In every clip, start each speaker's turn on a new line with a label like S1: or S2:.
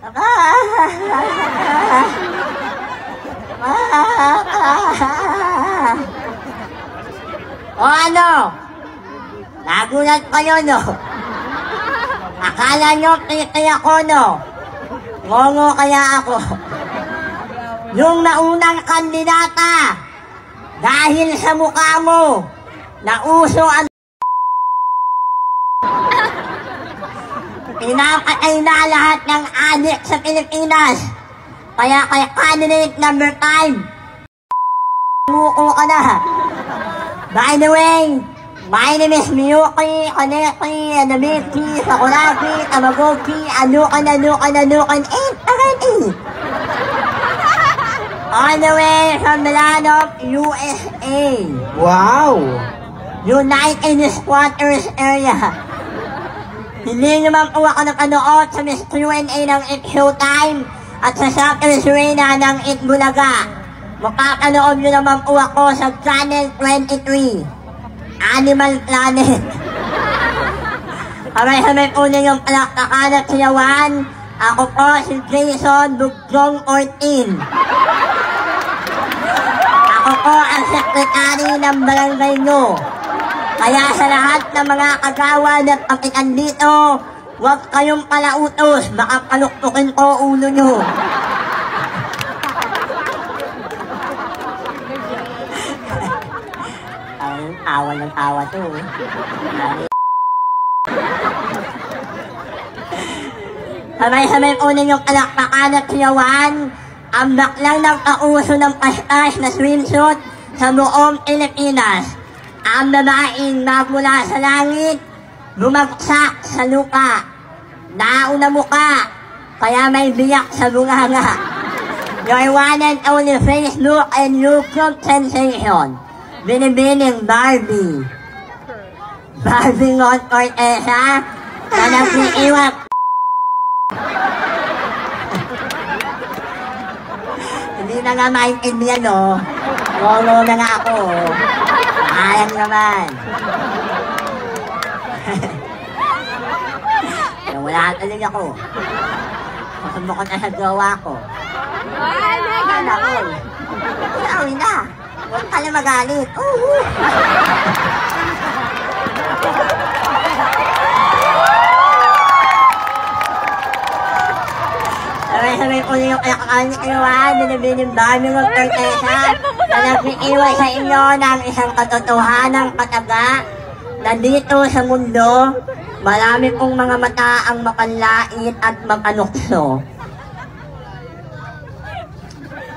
S1: O ano? Nagulat kayo, no? Akala nyo kaya ako, no? Ngongo kaya ako. Yung naunang kandidata, dahil sa mukha mo, nauso ang pinapatay na lahat ng adik sa Pilipinas. Kaya kay candidate number 5, muko ka na. By the way, my name is Miyuki, Kaneki, Anamiki, Sakuraki, Tamagoki, Anukan, all the way from the land of USA.
S2: Wow!
S1: United Squatters Area. Hindi naman po ako nakanood sa Miss Q&A ng It's Showtime at sa Soccer Serena ng It's Bulaga. Makakanood nyo naman po ako sa Channel 23, Animal Planet. Kamay-kamay po ninyong palakpakan at siyawan. Ako po si Jason Bugjong Ortin. Ako po ang sekretary ng barangay nyo. Kaya sa lahat ng mga kagawan at kapitan dito, huwag kayong palautos, baka paluktukin ko ulo nyo. Tawa ng tawa to. Sabay-sabay po ninyong palakpakan at siyawan ang baklang ng kauso ng pastas na swimsuit sa buong Pilipinas. Ang babaeng magmula sa langit, bumagsak sa lupa. Nauna muka, kaya may biyak sa bunganga. Your one and only Facebook and YouTube sensation, Binibining Barbie. Barbie Ngon Cortesa, na nag-iiwak. Hindi na nga maintindihan, no? Lolo na nga ako. Ayang naman. Wala tuloy ako. Masubukon na sa gawa ko. Ano ako? Siyawin na. Huwag ka na magalit. Sabay-sabay po yung kakakanikiwan, binibining Barbie Ngon Cortesa na nag-iiwan sa inyo ng isang katotohanang kataga na dito sa mundo, marami pong mga mata ang mapanlait at mapanukso.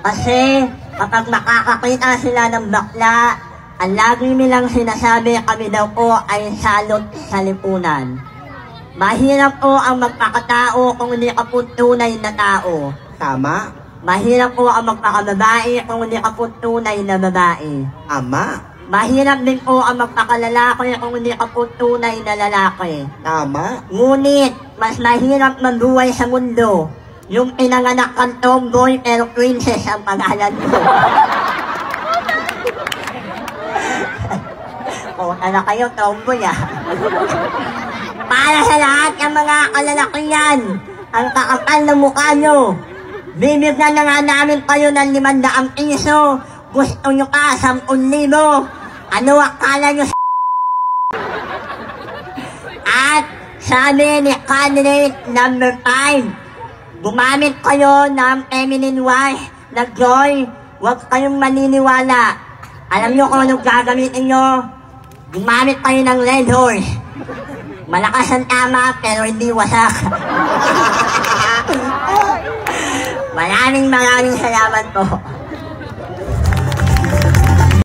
S1: Kasi kapag makakakita sila ng bakla, ang lagi nilang sinasabi kami daw po ay salot sa lipunan. Mahirap po ang magpakatao kung hindi ka po tunay na tao.
S2: Tama.
S1: Mahirap po ang magpakababae kung hindi ka po tunay na babae.
S2: Ama.
S1: Mahirap din po ang magpakalalaki kung hindi ka po tunay na lalaki.
S2: Tama.
S1: Ngunit, mas mahirap mabuhay sa mundo yung pinanganak kang tomboy pero princess ang pangalan mo. O, ano kayo, tomboy ah. Para sa lahat ng mga kalalakihan, ang kakapal na mukha nyo, bibigyan na nga namin kayo ng 500 piso. Gusto nyo ka, 10,000. Ano akala nyo At sabi ni candidate number 5, gumamit kayo ng feminine wash na Joy. Huwag kayong maniniwala. Alam nyo kung anong gagamitin nyo? Gumamit kayo ng Red Horse. Malakas ang tama pero hindi wasak. Maraming salamat po.